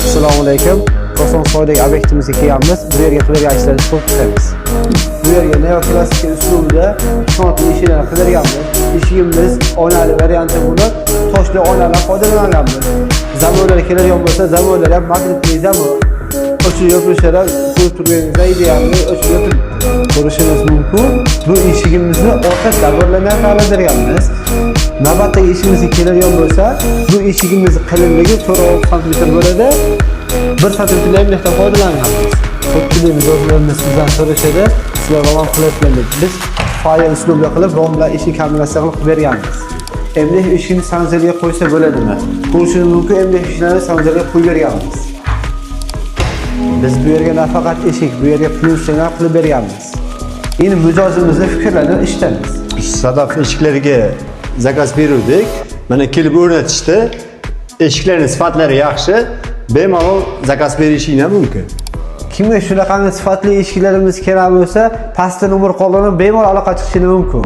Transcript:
Assalomu alaykum. Kosonsoydagi obyektimizga kelganmiz. Bu yerga qilayotganlarni ko'p kutamiz. Bu yerga neoklassik uslubida shonatli eshiklarni qilayotganmiz. Eshigimiz oynali varianti bo'lib, toshli oynalar foydalanganmiz. Zamonlar keladigan bo'lsa, zamonlar ham magnitli zamon. Ochilib yopilishlari ko'rib turganingizda idealni ochilib yopilib ko'rishingiz mumkin. Bu eshigimizni orqa davrlardan ta'minlaganmiz. Navbatdagi eshigimizga keladigan bo'lsa, bu eshigimiz qalinligi 4 sm bo'ladi. 1 sm mehdan foydalanganmiz. Ko'pchiligimiz o'zlarimiz sizdan so'rashadi, sizlar rom qilyapsizlar. Biz fayl uslubida qilib, romlar eshik kombinatsiya qilib berganmiz. Endi eshikni sanzilga qo'ysa bo'ladimi? Ko'rishingiz mumkin, endi eshiklarni sanzilga qo'yib berganmiz. Biz bu yerga nafaqat eshik, bu yerga plyuslar qilib berganmiz. Endi mijozimizning fikrlarini eshitamiz. Sadaf eshiklariga zakaz berdik. Mana kelib o'rnatishdi. Eshiklarning sifatlari yaxshi. Bemalol zakaz berishingiz mumkin. Kimga shunaqa sifatli eshiklarimiz kerak bo'lsa, pastda nomer qoldirib bemalol aloqa chiqishingiz mumkin.